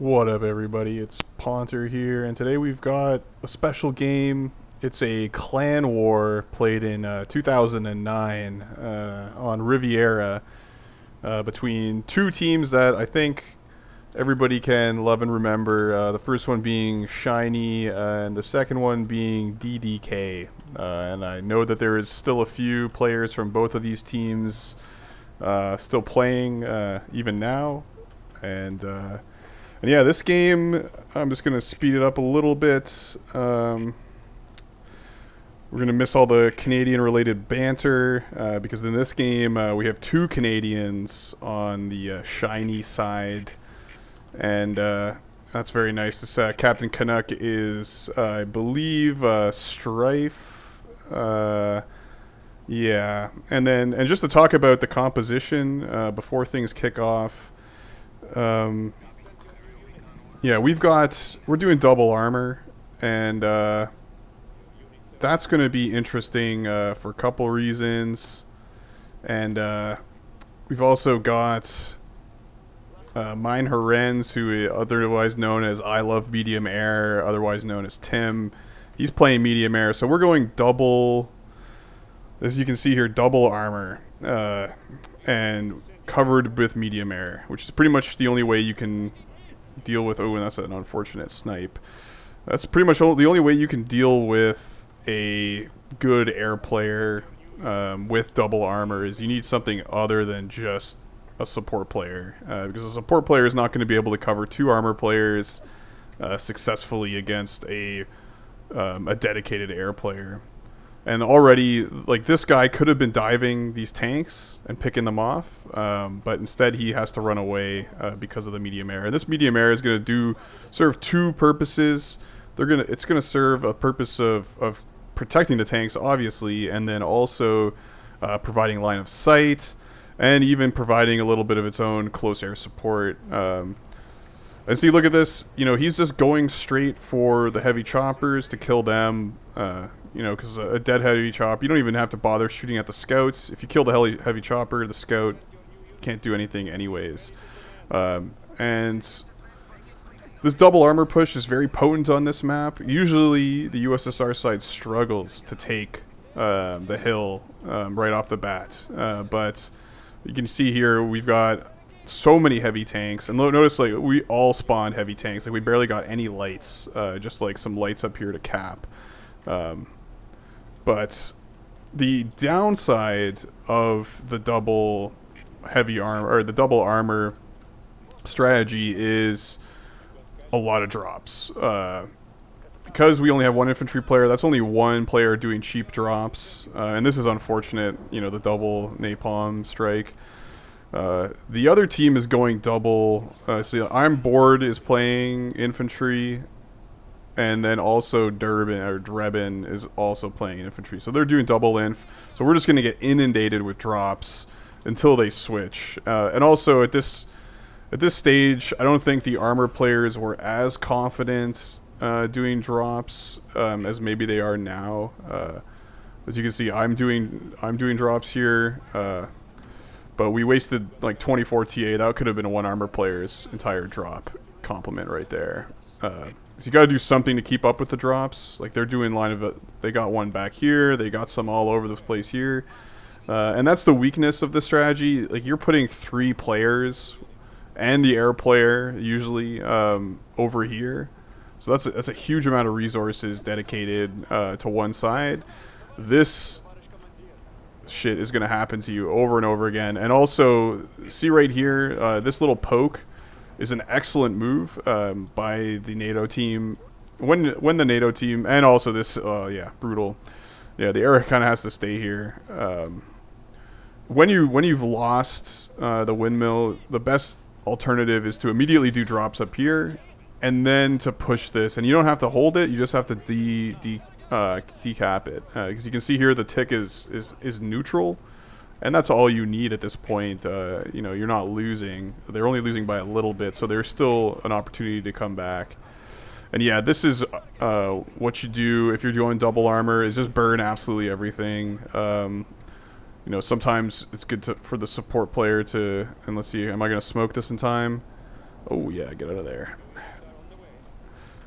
What up, everybody? It's Ponter here, and today we've got a special game. It's a clan war played in 2009 on Riviera between two teams that I think everybody can love and remember. The first one being Shiny, and the second one being DDK. And I know that there is still a few players from both of these teams still playing even now, and yeah, this game, I'm just going to speed it up a little bit. We're going to miss all the Canadian-related banter because in this game we have two Canadians on the Shiny side. And that's very nice. This Captain Canuck is, I believe, Strife. Yeah. And just to talk about the composition before things kick off. Yeah, we're doing double armor, and that's going to be interesting for a couple reasons. And we've also got Mine Herens, who is otherwise known as I Love Medium Air, otherwise known as Tim. He's playing medium air, so we're going double, as you can see here, double armor, and covered with medium air, which is pretty much the only way you can deal with. Oh, and that's an unfortunate snipe. That's pretty much the only way you can deal with a good air player with double armor is you need something other than just a support player, because a support player is not going to be able to cover two armor players successfully against a dedicated air player. And already, like, this guy could have been diving these tanks and picking them off, but instead he has to run away because of the medium air. And this medium air is going to serve two purposes. It's going to serve a purpose of protecting the tanks, obviously, and then also providing line of sight, and even providing a little bit of its own close air support. And see, look at this. You know, he's just going straight for the heavy choppers to kill them. Because a dead heavy chopper, you don't even have to bother shooting at the scouts. If you kill the heavy chopper, the scout can't do anything anyways. And this double armor push is very potent on this map. Usually the USSR side struggles to take the hill right off the bat. But you can see here we've got so many heavy tanks. And notice, like, we all spawned heavy tanks. Like, we barely got any lights. Just like some lights up here to cap. But the downside of the double heavy armor, or the double armor strategy, is a lot of drops. Because we only have one infantry player, that's only one player doing cheap drops. And this is unfortunate, the double napalm strike. The other team is going double. So I'm Bored is playing infantry. And then also Drebin is also playing infantry. So they're doing double inf. So we're just going to get inundated with drops until they switch. And also at this stage, I don't think the armor players were as confident doing drops as maybe they are now. As you can see, I'm doing drops here. But we wasted like 24 TA. That could have been one armor player's entire drop complement right there. So you got to do something to keep up with the drops. Like, they're doing they got one back here. They got some all over the place here. And that's the weakness of the strategy. Like, you're putting three players and the air player usually over here. So that's a huge amount of resources dedicated to one side. This shit is going to happen to you over and over again. And also, see right here, this little poke is an excellent move by the NATO team. When the NATO team, and also this, brutal. Yeah, the air kind of has to stay here. When you've lost the windmill, the best alternative is to immediately do drops up here, and then to push this. And you don't have to hold it; you just have to decap it. Because you can see here the tick is neutral. And that's all you need at this point. You're not losing. They're only losing by a little bit, so there's still an opportunity to come back. And yeah, this is what you do if you're doing double armor, is just burn absolutely everything. Sometimes it's good for the support player to, and let's see, am I going to smoke this in time? Oh yeah, get out of there.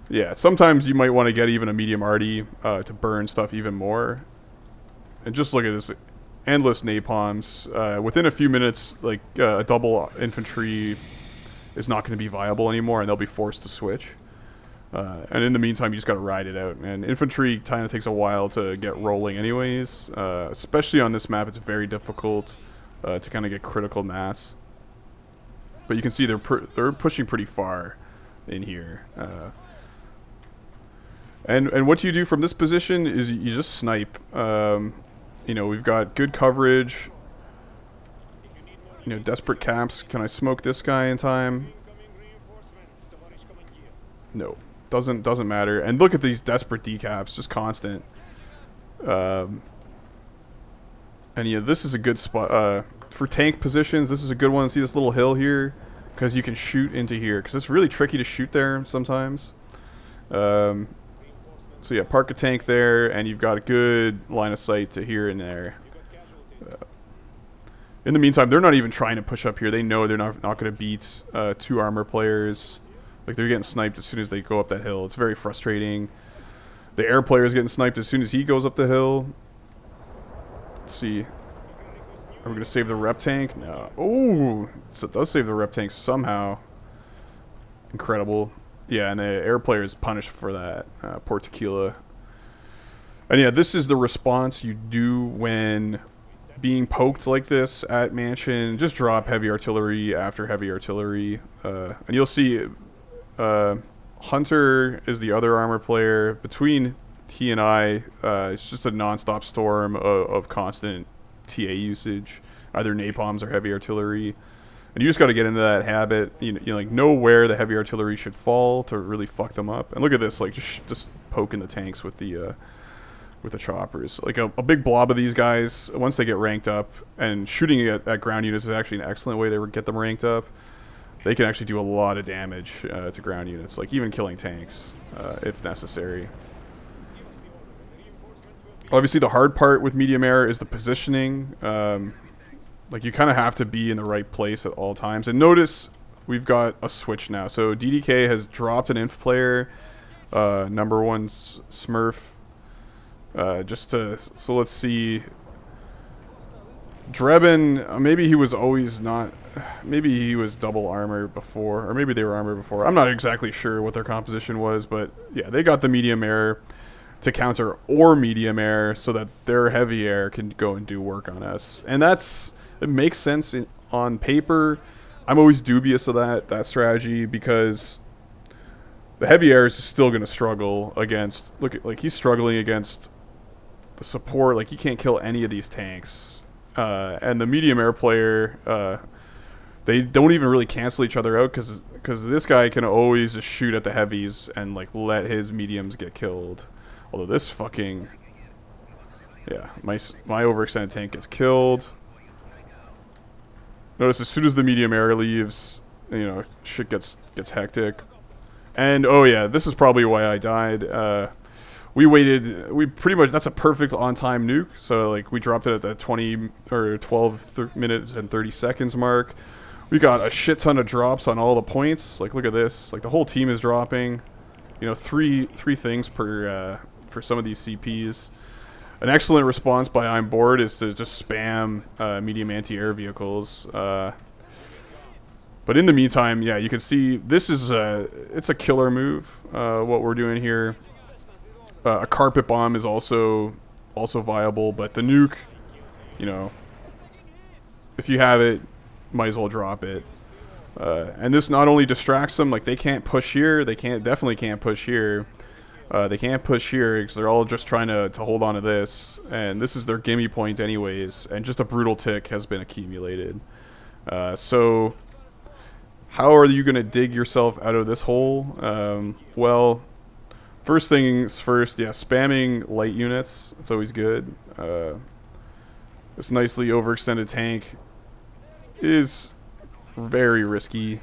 Yeah, sometimes you might want to get even a medium arty to burn stuff even more. And just look at this endless napalms. Within a few minutes, like a double infantry is not going to be viable anymore, and they'll be forced to switch. And in the meantime, you just got to ride it out. And infantry kind of takes a while to get rolling anyways. Especially on this map, it's very difficult to kind of get critical mass. But you can see they're pushing pretty far in here. And what you do from this position is you just snipe. You know, we've got good coverage. You know, desperate caps. Can I smoke this guy in time? No. Doesn't matter. And look at these desperate decaps, just constant. And yeah, this is a good spot for tank positions. This is a good one. See this little hill here, because you can shoot into here. Because it's really tricky to shoot there sometimes. So yeah, park a tank there, and you've got a good line of sight to here and there. In the meantime, they're not even trying to push up here. They know they're not going to beat 2 armor players. Like, they're getting sniped as soon as they go up that hill. It's very frustrating. The air player is getting sniped as soon as he goes up the hill. Let's see. Are we going to save the rep tank? No. Oh, so it does save the rep tank somehow. Incredible. Yeah, and the air player is punished for that. Poor Tequila. And yeah, this is the response you do when being poked like this at Mansion. Just drop heavy artillery after heavy artillery. And you'll see Hunter is the other armor player. Between he and I, it's just a non-stop storm of constant TA usage. Either napalms or heavy artillery. And you just got to get into that habit. You like know where the heavy artillery should fall to really fuck them up. And look at this, like just poking the tanks with the choppers. Like a big blob of these guys. Once they get ranked up, and shooting at ground units is actually an excellent way to get them ranked up. They can actually do a lot of damage to ground units, like even killing tanks if necessary. Obviously, the hard part with medium air is the positioning. Like, you kind of have to be in the right place at all times. And notice we've got a switch now. So DDK has dropped an inf player, number 1 Smurf. So let's see. Drebin, maybe he was always not. Maybe he was double armor before, or maybe they were armor before. I'm not exactly sure what their composition was, but yeah, they got the medium air to counter or medium air so that their heavy air can go and do work on us. And it makes sense on paper. I'm always dubious of that strategy, because the heavy air is still going to struggle against. Like he's struggling against the support. Like, he can't kill any of these tanks. And the medium air player, they don't even really cancel each other out, because this guy can always just shoot at the heavies and like let his mediums get killed. Although this fucking, yeah, my overextended tank gets killed. Notice as soon as the medium air leaves, you know, shit gets hectic. And oh yeah, this is probably why I died. We pretty much, that's a perfect on-time nuke. So like, we dropped it at the 20 or 12 minutes and 30 seconds mark. We got a shit ton of drops on all the points. Like, look at this. Like, the whole team is dropping. You know, three things per for some of these CPs. An excellent response by I'm Bored is to just spam medium anti-air vehicles. But in the meantime, yeah, you can see this is it's a killer move. What we're doing here. A carpet bomb is also viable, but the nuke, you know, if you have it, might as well drop it. And this not only distracts them, like they can't push here, definitely can't push here. They can't push here because they're all just trying to hold on to this, and this is their gimme point anyways, and just a brutal tick has been accumulated. So how are you going to dig yourself out of this hole? Well, first things first, yeah, spamming light units, it's always good. This nicely overextended tank is very risky.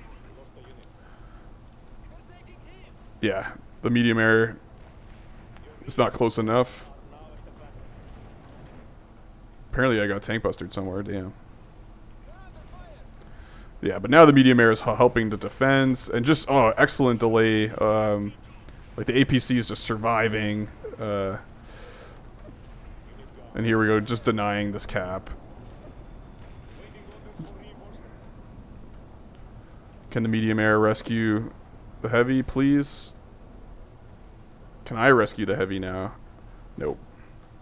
Yeah, the medium air is not close enough. Apparently I got tank bustered somewhere, damn. Yeah, but now the medium air is helping to defend, and just excellent delay. Like the APC is just surviving, and here we go, just denying this cap. Can the medium air rescue the heavy, please? Can I rescue the heavy now? Nope.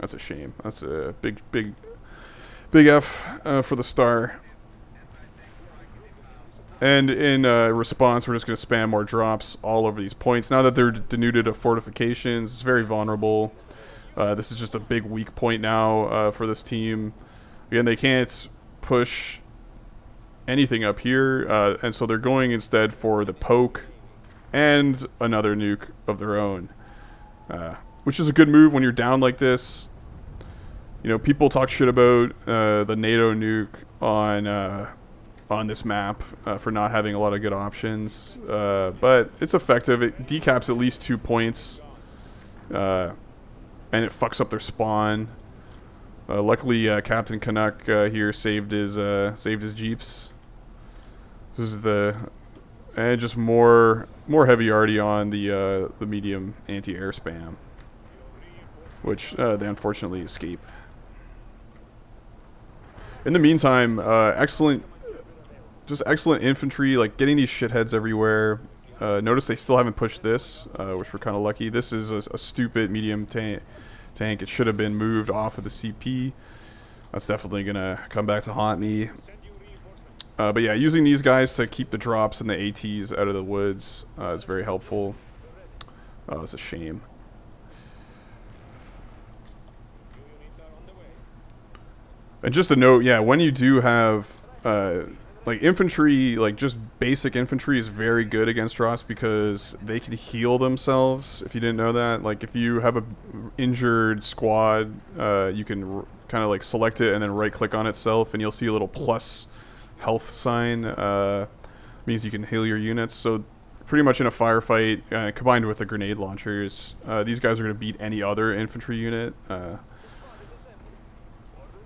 That's a shame. That's a big F for the star. And in response, we're just going to spam more drops all over these points. Now that they're denuded of fortifications, it's very vulnerable. This is just a big weak point now for this team. Again, they can't push anything up here, and so they're going instead for the poke and another nuke of their own, which is a good move when you're down like this. You know, people talk shit about the NATO nuke on this map for not having a lot of good options, but it's effective. It decaps at least 2 points, and it fucks up their spawn. Luckily, Captain Canuck here saved his jeeps. This is and just more heavy already on the medium anti-air spam, which they unfortunately escape. In the meantime, excellent infantry, like getting these shitheads everywhere. Notice they still haven't pushed this, which we're kind of lucky. This is a stupid medium tank. It should have been moved off of the CP. That's definitely gonna come back to haunt me. But yeah, using these guys to keep the drops and the ATs out of the woods is very helpful. Oh, it's a shame. And just a note, yeah, when you do have like infantry, like just basic infantry is very good against drops because they can heal themselves. If you didn't know that, like if you have a injured squad, you can kind of like select it and then right click on itself, and you'll see a little plus health sign. Means you can heal your units. So pretty much in a firefight, combined with the grenade launchers, these guys are going to beat any other infantry unit.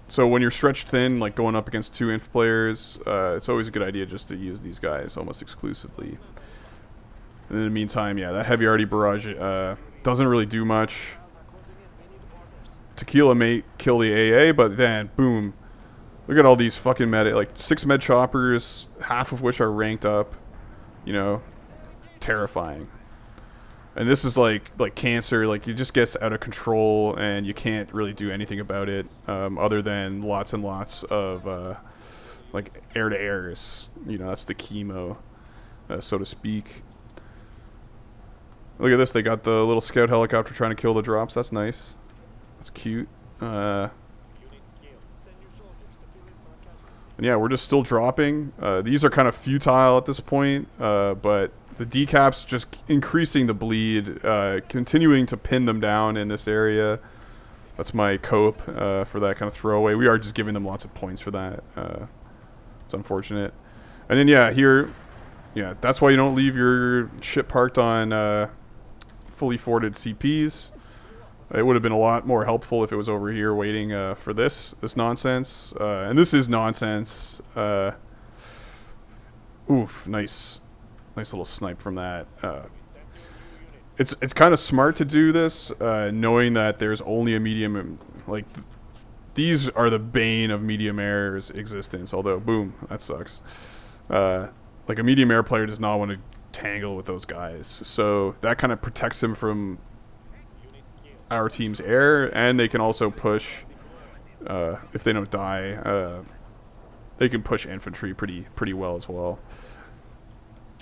So when you're stretched thin, like going up against 2 inf players, it's always a good idea just to use these guys almost exclusively. And in the meantime, yeah, that heavy arty barrage doesn't really do much. Tequila may kill the AA, but then, boom. Look at all these fucking like 6 med choppers, half of which are ranked up. You know, terrifying. And this is like cancer, like it just gets out of control and you can't really do anything about it other than lots and lots of like air-to-airs. You know, that's the chemo, so to speak. Look at this, they got the little scout helicopter trying to kill the drops. That's nice. That's cute. And yeah, we're just still dropping. These are kind of futile at this point, but the decaps just increasing the bleed, continuing to pin them down in this area. That's my cope for that kind of throwaway. We are just giving them lots of points for that. It's unfortunate. And then yeah, here, yeah, that's why you don't leave your ship parked on fully forwarded CPs. It would have been a lot more helpful if it was over here waiting for this nonsense. And this is nonsense. Oof, nice little snipe from that. It's kind of smart to do this, knowing that there's only a medium. Like these are the bane of medium air's existence. Although, boom, that sucks. Like a medium air player does not want to tangle with those guys, so that kind of protects him from our team's air, and they can also push. If they don't die, they can push infantry pretty well as well.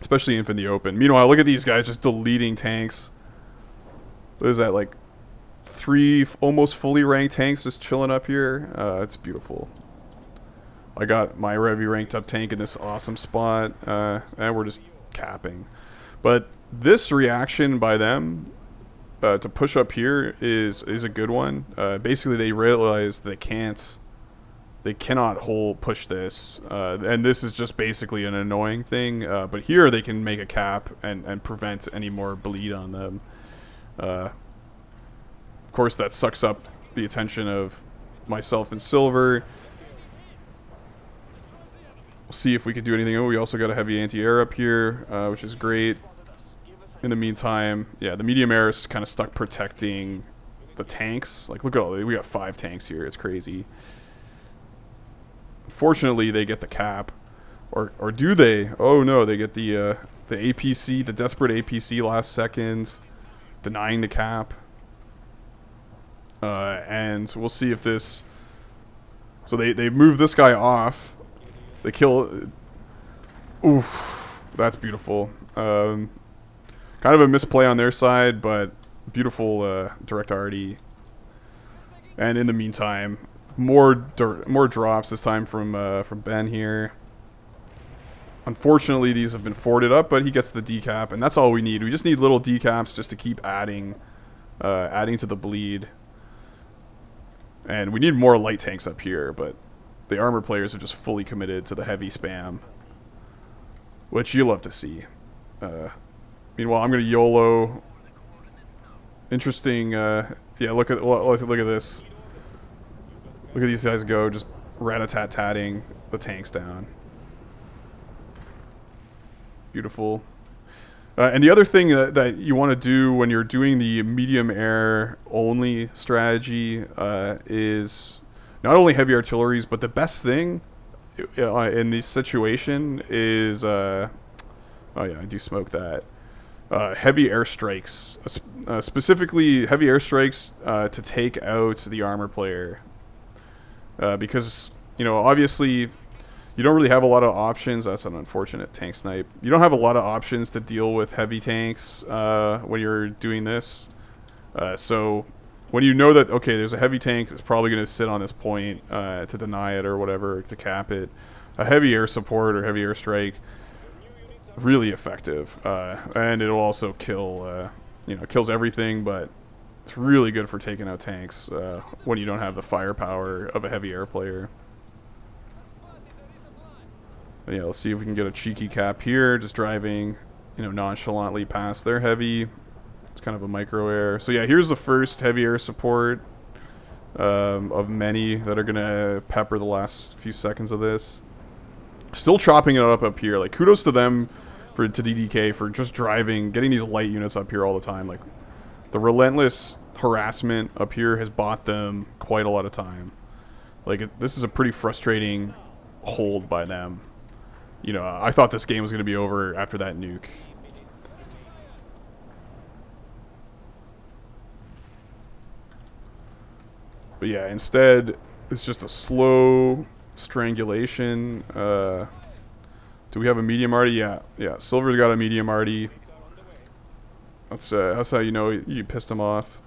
Especially in the open. Meanwhile, look at these guys just deleting tanks. What is that, like 3 almost fully ranked tanks just chilling up here? It's beautiful. I got my Revy ranked up tank in this awesome spot, and we're just capping. But this reaction by them to push up here is a good one. Basically, they realize they cannot push this, and this is just basically an annoying thing. But here they can make a cap and prevent any more bleed on them. Of course, that sucks up the attention of myself and Silver. We'll see if we can do anything. Oh, we also got a heavy anti-air up here, which is great. In the meantime, yeah, the medium air is kind of stuck protecting the tanks. Like, look at all, we got 5 tanks here. It's crazy. Fortunately, they get the cap. Or do they? Oh, no, they get the APC, the desperate APC last second, denying the cap. And we'll see if this... So they move this guy off. They kill... Oof. That's beautiful. Kind of a misplay on their side, but beautiful direct RD. And in the meantime, more drops this time from Ben here. Unfortunately, these have been forwarded up, but he gets the decap, and that's all we need. We just need little decaps just to keep adding to the bleed. And we need more light tanks up here, but the armor players are just fully committed to the heavy spam, which you love to see. Meanwhile, I'm going to YOLO. Interesting. Yeah, look at this. Look at these guys go, just rat-a-tat-tatting the tanks down. Beautiful. And the other thing that you want to do when you're doing the medium air only strategy is not only heavy artilleries, but the best thing in this situation is oh yeah, I do smoke that. Heavy airstrikes, specifically heavy airstrikes to take out the armor player, because obviously you don't really have a lot of options. That's an unfortunate tank snipe. You don't have a lot of options to deal with heavy tanks when you're doing this. So when you know that, okay, there's a heavy tank that's probably going to sit on this point to deny it or whatever, to cap it, a heavy air support or heavy air strike, really effective. And it'll also kill, kills everything, but it's really good for taking out tanks when you don't have the firepower of a heavy air player. But yeah, let's see if we can get a cheeky cap here, just driving, nonchalantly past their heavy. It's kind of a micro air. So yeah, here's the first heavy air support of many that are gonna pepper the last few seconds of this. Still chopping it up here. Like, kudos to them, to DDK, for just driving, getting these light units up here all the time. Like, the relentless harassment up here has bought them quite a lot of time. Like, this is a pretty frustrating hold by them. I thought this game was going to be over after that nuke. But yeah, instead, it's just a slow strangulation. Do we have a medium arty? Yeah. Silver's got a medium arty. That's how you know you pissed him off.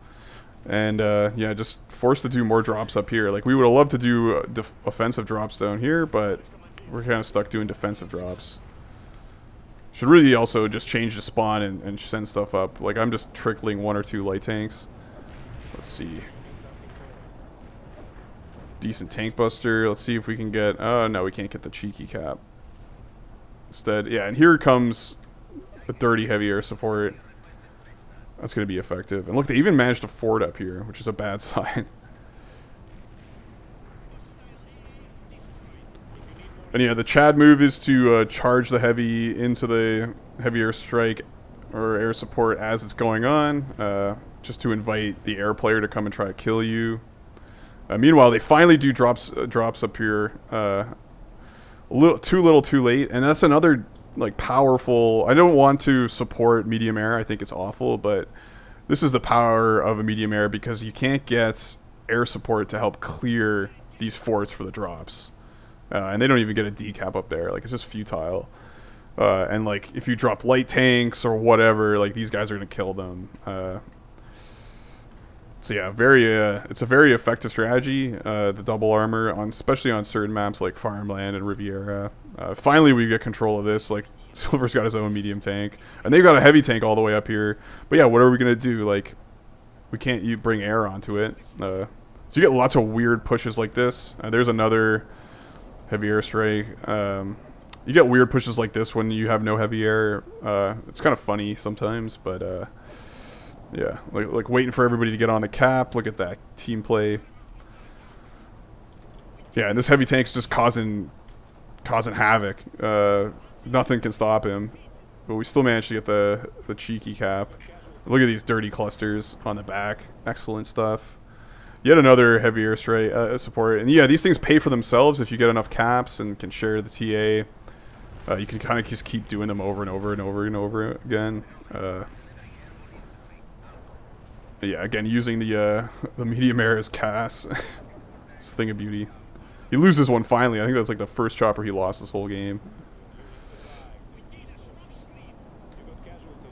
And yeah, just forced to do more drops up here. Like, we would have loved to do offensive drops down here, but we're kind of stuck doing defensive drops. Should really also just change the spawn and send stuff up. Like, I'm just trickling 1 or 2 light tanks. Let's see. Decent tank buster. Let's see if we can get... Oh, no, we can't get the cheeky cap. Instead, yeah, and here comes the dirty heavy air support. That's going to be effective. And look, they even managed to ford up here, which is a bad sign. And yeah, the Chad move is to charge the heavy into the heavy air strike or air support as it's going on, just to invite the air player to come and try to kill you. Meanwhile, they finally do drops up here, too little, too late, and that's another like powerful. I don't want to support medium air. I think it's awful, but this is the power of a medium air, because you can't get air support to help clear these forts for the drops. And they don't even get a decap up there. Like, it's just futile. And like, if you drop light tanks or whatever, like, these guys are gonna kill them. So yeah, it's a very effective strategy. The double armor, especially on certain maps like Farmland and Riviera. Finally, we get control of this. Like, Silver's got his own medium tank, and they've got a heavy tank all the way up here. But yeah, what are we gonna do? Like, we can't bring air onto it. So you get lots of weird pushes like this. There's another heavy air strike. You get weird pushes like this when you have no heavy air. It's kind of funny sometimes, but yeah, like waiting for everybody to get on the cap. Look at that team play. Yeah, and this heavy tank's just causing causing havoc. Nothing can stop him. But we still managed to get the cheeky cap. Look at these dirty clusters on the back. Excellent stuff. Yet another heavy airstrike support. And yeah, these things pay for themselves if you get enough caps and can share the TA. You can kind of just keep doing them over and over and over and over again. Yeah, again, using the medium air as CAS. It's a thing of beauty. He loses one finally. I think that's like the first chopper he lost this whole game.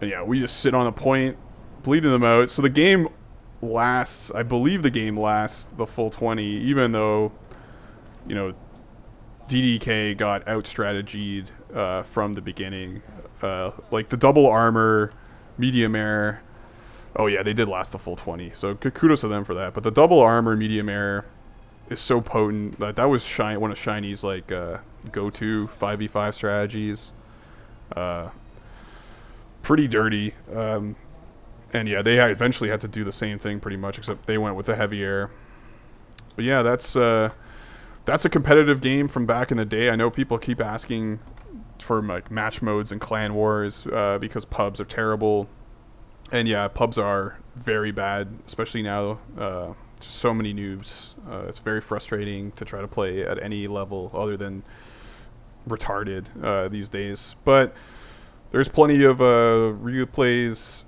And yeah, we just sit on a point, bleeding them out. So the game lasts, I believe the game lasts the full 20, even though, you know, DDK got out-strategied from the beginning. Like the double armor, medium air. Oh yeah, they did last the full 20. So kudos to them for that. But the double armor, medium air is so potent. That was one of Shiny's like go-to 5v5 strategies. Pretty dirty. And yeah, they eventually had to do the same thing pretty much, except they went with the heavy air. But yeah, that's a competitive game from back in the day. I know people keep asking for like match modes and clan wars because pubs are terrible. And yeah, pubs are very bad, especially now. So many noobs. It's very frustrating to try to play at any level other than retarded these days. But there's plenty of replays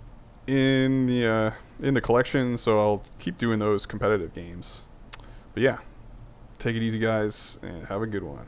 in the collection, so I'll keep doing those competitive games. But yeah, take it easy, guys, and have a good one.